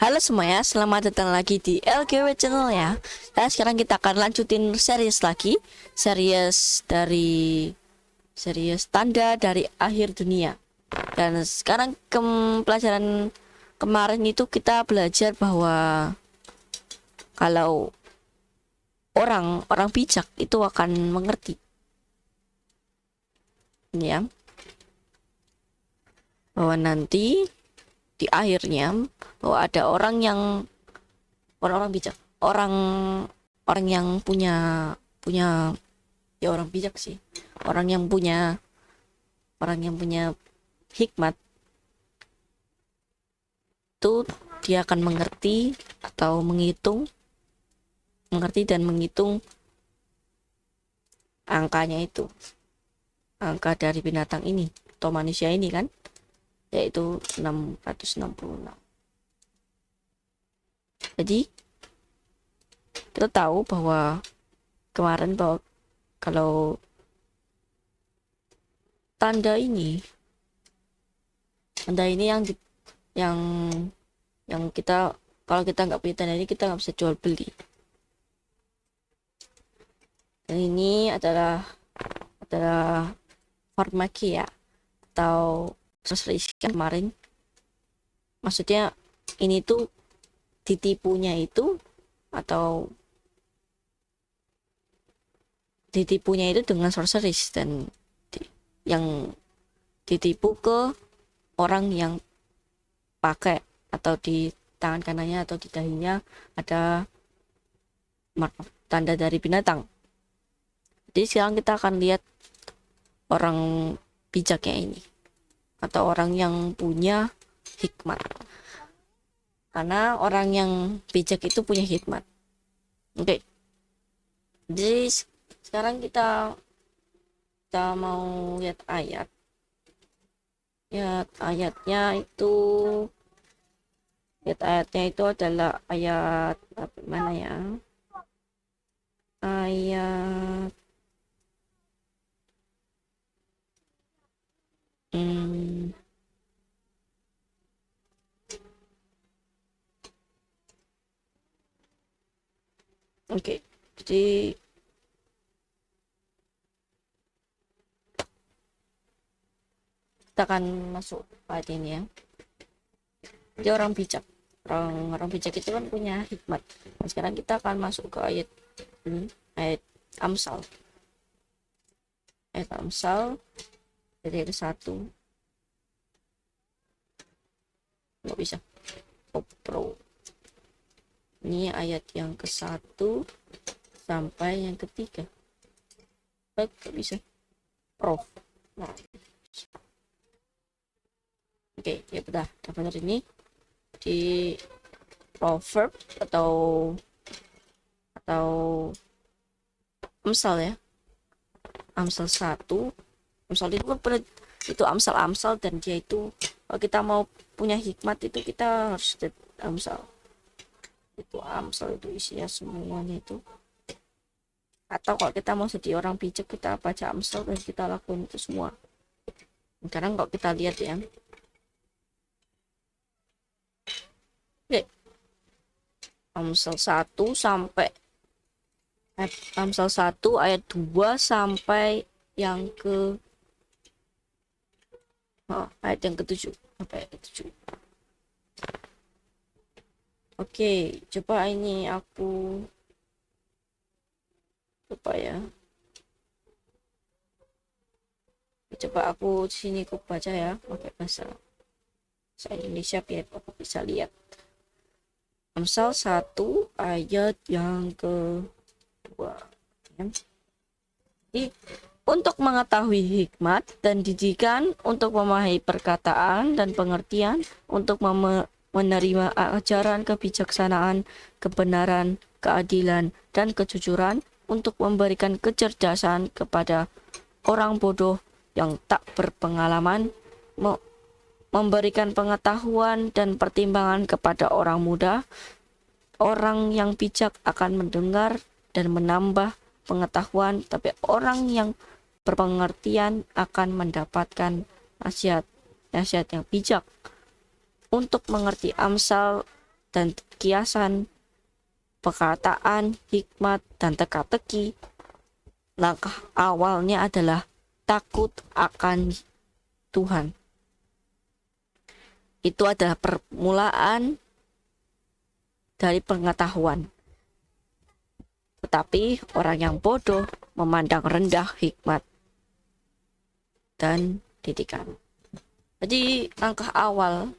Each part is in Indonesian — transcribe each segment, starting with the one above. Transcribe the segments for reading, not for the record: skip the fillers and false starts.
Halo semuanya, selamat datang lagi di LGW Channel ya. Dan sekarang kita akan lanjutin series lagi, series tanda dari akhir dunia. Dan sekarang pelajaran kemarin itu kita belajar bahwa kalau orang bijak itu akan mengerti, ya, bahwa nanti di akhirnya bahwa ada orang bijak, orang orang yang punya ya orang bijak sih, orang yang punya hikmat itu dia akan mengerti atau mengerti dan menghitung angkanya itu, angka dari binatang ini atau manusia ini kan, yaitu 666. Jadi kita tahu bahwa kemarin bahwa kalau tanda ini yang kita, kalau kita nggak punya tanda ini kita nggak bisa jual beli. Dan ini adalah farmakia atau series kemarin. Maksudnya ini tuh ditipunya itu dengan sorceries, dan yang ditipu ke orang yang pakai atau di tangan kanannya atau di dahinya ada tanda dari binatang. Jadi sekarang kita akan lihat orang bijaknya ini atau orang yang punya hikmat, karena orang yang bijak itu punya hikmat. Oke, jadi sekarang kita mau lihat ayatnya itu adalah ayat apa, mana ya, ayat oke. Jadi kita akan masuk ayat ini ya. Jadi orang bijak itu kan punya hikmat. Nah, sekarang kita akan masuk ke ayat Amsal. Ayat Amsal dari ayat 1. Nggak bisa. Pro. Ini ayat yang ke-1 sampai yang ke-3. Baik, nggak bisa. Prof. Nah. Oke, ya udah. Benar, ini di proverb atau Amsal ya. Amsal 1. Amsal itu kan itu Amsal dan dia itu, kalau kita mau punya hikmat itu kita harus Amsal. Itu Amsal itu isinya semuanya itu. Atau kalau kita mau jadi orang bijak, kita baca Amsal dan kita lakuin itu semua. Sekarang kalau kita lihat ya. Oke. Amsal 1 ayat 2 sampai yang ke ayat yang ke-7 sampai ayat ke-7. Oke, coba ini aku coba aku di sini aku baca ya pakai bahasa Indonesia biar Bapak bisa lihat. Amsal 1 ayat yang ke-2. Jadi, untuk mengetahui hikmat dan didikan, untuk memahami perkataan dan pengertian, untuk menerima ajaran kebijaksanaan, kebenaran, keadilan, dan kejujuran, untuk memberikan kecerdasan kepada orang bodoh yang tak berpengalaman, memberikan pengetahuan dan pertimbangan kepada orang muda. Orang yang bijak akan mendengar dan menambah pengetahuan, tapi orang yang berpengertian akan mendapatkan nasihat yang bijak. Untuk mengerti Amsal dan kiasan, perkataan, hikmat, dan teka-teki, langkah awalnya adalah takut akan Tuhan. Itu adalah permulaan dari pengetahuan. Tetapi orang yang bodoh memandang rendah hikmat dan didikan. Jadi langkah awal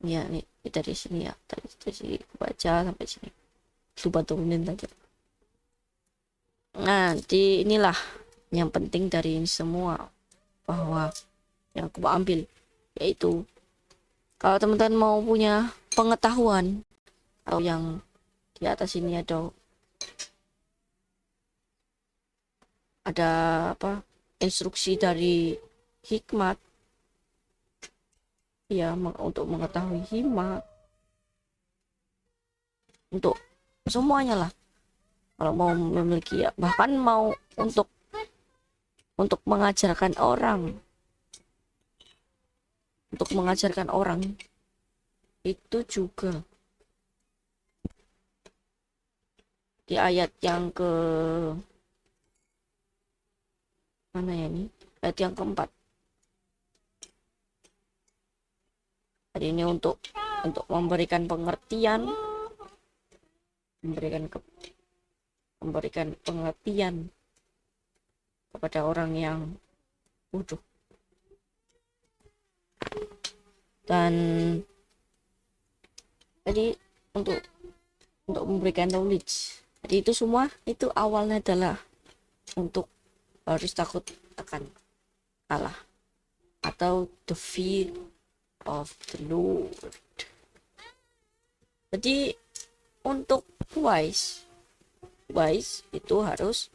ya nih dari sini ya, dari sini baca sampai sini. Coba turunin aja. Nah, di inilah yang penting dari ini semua, bahwa yang aku ambil yaitu kalau teman-teman mau punya pengetahuan atau yang di atas ini ada apa instruksi dari hikmat ya, untuk mengetahui hikmat, untuk semuanya lah. Kalau mau memiliki ya, bahkan mau untuk mengajarkan orang, itu juga di ayat yang ke mana ya, ini ayat yang keempat. Jadi ini untuk memberikan pengertian, memberikan pengertian kepada orang yang bodoh, dan jadi untuk memberikan knowledge. Jadi itu semua itu awalnya adalah untuk harus takut akan Allah atau the fear of the Lord. Jadi untuk wise itu harus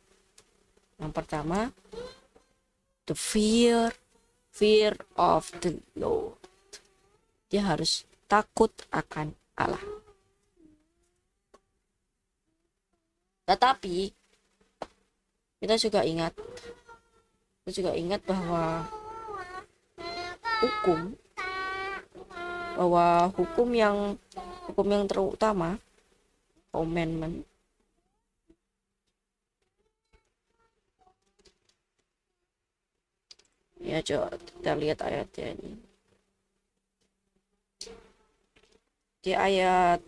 yang pertama the fear of the Lord. Dia harus takut akan Allah. Tetapi kita juga ingat bahwa hukum yang terutama, commandment, ya coba kita lihat ayatnya ini. Di ayat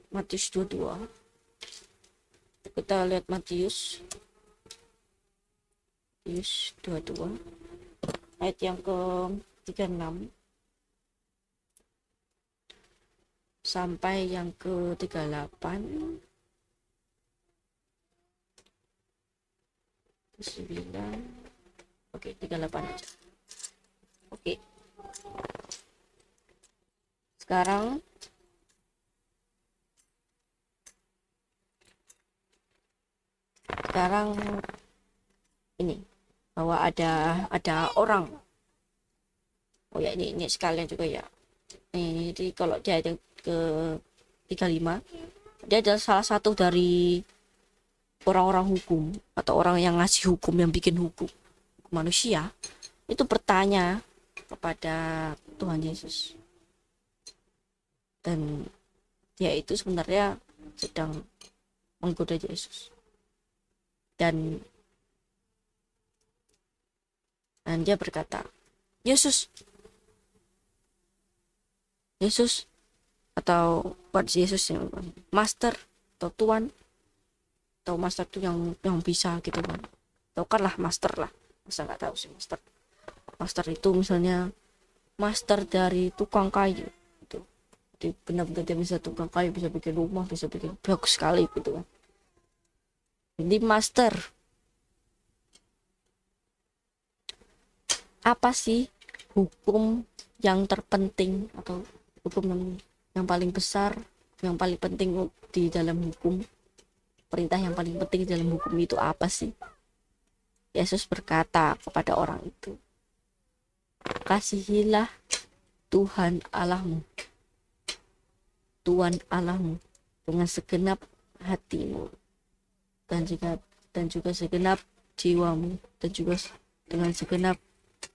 Matius 22, kita lihat Matius 22 ayat yang ke 36 sampai yang ke 38, 9. Oke, 38 aja. Oke. Sekarang ini bahwa ada orang. Oh ya, ini sekalian juga ya. Jadi kalau dia yang ke 35, dia adalah salah satu dari orang-orang hukum atau orang yang ngasih hukum, yang bikin hukum manusia, itu bertanya kepada Tuhan Yesus, dan dia itu sebenarnya sedang menggoda Yesus, dan dia berkata, Yesus atau buat Yesus yang master atau Tuhan, atau master itu yang bisa gitu kan, tahu lah master lah, masa nggak tahu sih master itu misalnya master dari tukang kayu gitu. Jadi benar-benar dia bisa tukang kayu, bisa bikin rumah, bisa bikin bagus sekali gitu kan. Jadi master, apa sih hukum yang terpenting atau hukum yang paling besar, yang paling penting di dalam hukum, perintah yang paling penting di dalam hukum itu apa sih? Yesus berkata kepada orang itu, kasihilah Tuhan Allahmu dengan segenap hatimu, dan juga segenap jiwamu, dan juga dengan segenap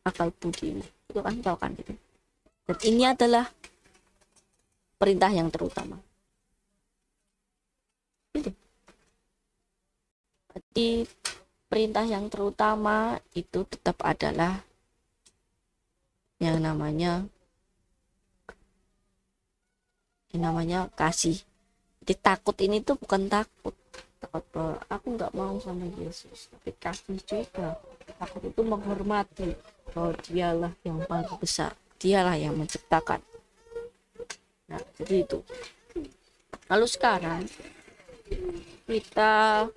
akal budimu. Itu kan tahu kan gitu. Dan ini adalah perintah yang terutama. Di perintah yang terutama itu tetap adalah yang namanya kasih. Jadi takut ini tuh bukan takut bahwa aku nggak mau sama Yesus, tapi kasih juga. Takut itu menghormati bahwa dialah yang paling besar, dialah yang menciptakan. Nah, jadi itu. Lalu sekarang kita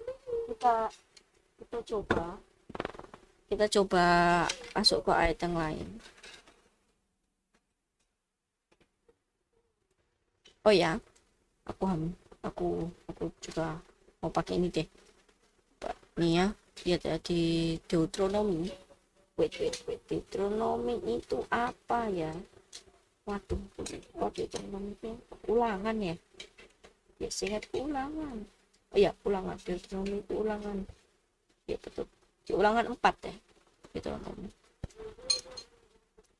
kita kita coba masuk ke ayat yang lain. Oh ya, aku juga mau pakai ini deh. Nih ya, lihat ya di Deuteronomy. Wait. Deuteronomy itu apa ya? Waduh, Deuteronomy itu ulangan ya? Ya, seingat ulangan. Oh ya, ulangan. Deuteronomy itu ulangan. Ya betul. Di ulangan 4 ya. Deuteronomy.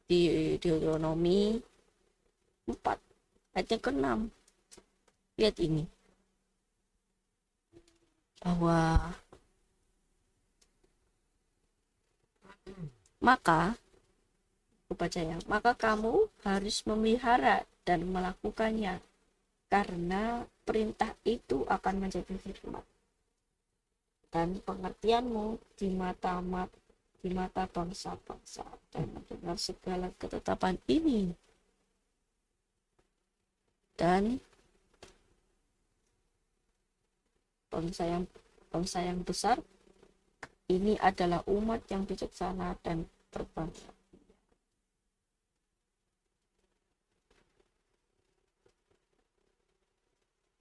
Di Deuteronomy 4 ayat yang ke-6. Lihat ini. Bahwa maka maka kamu harus memelihara dan melakukannya, karena perintah itu akan menjadi hikmat dan pengertianmu di mata bangsa-bangsa, dan mendengar segala ketetapan ini, dan bangsa yang besar ini adalah umat yang bijaksana dan berbangsa.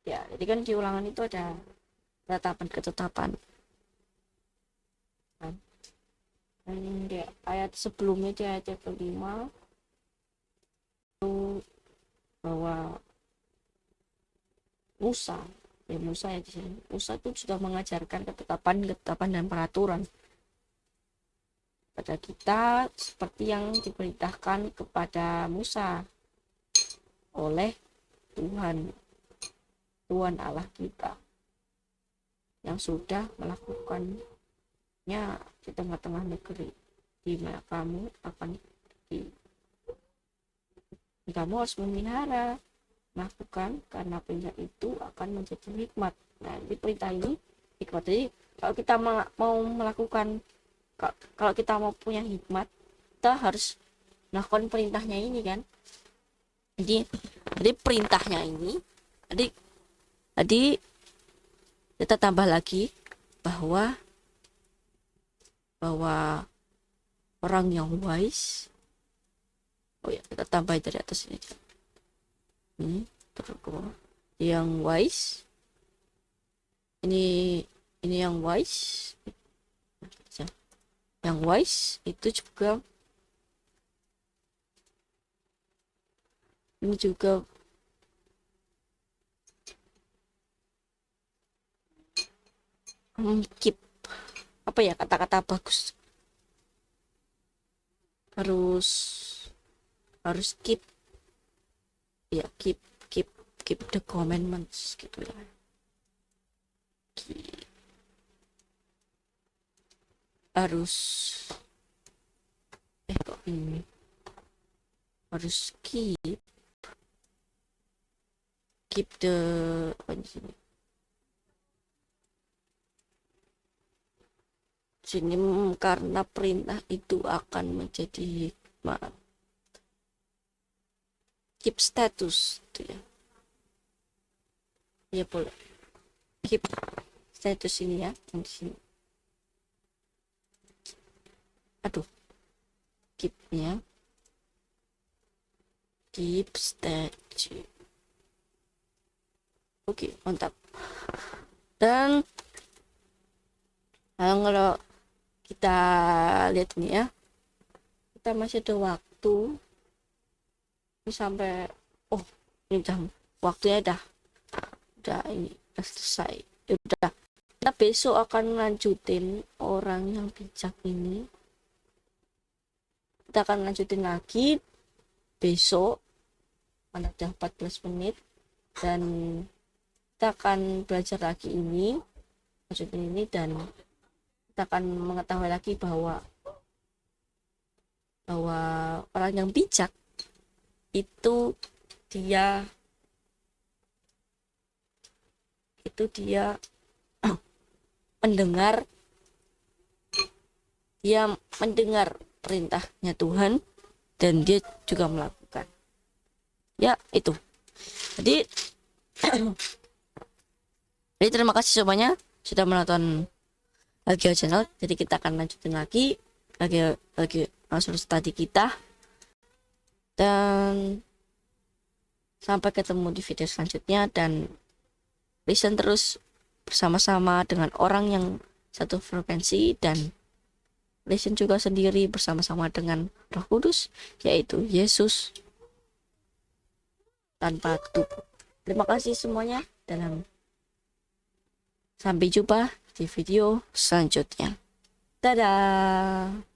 Ya, jadi kan di ulangan itu ada ketetapan. Dan di ayat sebelumnya, di ayat kelima, itu bahwa Musa ya di sini. Musa itu sudah mengajarkan ketetapan dan peraturan pada kita seperti yang diperintahkan kepada Musa oleh Tuhan Allah kita, yang sudah melakukannya di tengah-tengah negeri di mana kamu harus memelihara, melakukan, karena perintah itu akan menjadi hikmat. Nah, di perintah ini hikmat. Jadi kalau kita mau melakukan, kalau kita mau punya hikmat, kita harus melakukan perintahnya ini kan. Jadi perintahnya ini, jadi kita tambah lagi bahwa orang yang wise, kita tambah dari atas ini. Yang wise, ini yang wise itu juga keep apa ya, kata-kata bagus, harus keep the commandments gitu ya. Harus keep the sini karena perintah itu akan menjadi hikmat. Keep status itu ya. Ya boleh. Keep status ini ya, di sini. Aduh. Keep-nya. Keep status. Oke, mantap. Dan kalau kita lihat ini ya, kita masih ada waktu ini sampai ini jam, waktunya udah selesai. Udah, kita besok akan lanjutin orang yang bijak ini. Kita akan lanjutin lagi besok, mana udah 14 menit, dan kita akan belajar lagi lanjutin ini, dan kita akan mengetahui lagi bahwa orang yang bijak itu dia mendengar perintahnya Tuhan dan dia juga melakukan. Ya, itu. Jadi terima kasih semuanya sudah menonton Algeo Channel. Jadi kita akan lanjutin lagi langsung tadi kita, dan sampai ketemu di video selanjutnya, dan listen terus bersama-sama dengan orang yang satu frekuensi, dan listen juga sendiri bersama-sama dengan Roh Kudus, yaitu Yesus tanpa tubuh. Terima kasih semuanya, dan sampai jumpa di video selanjutnya. Dadah.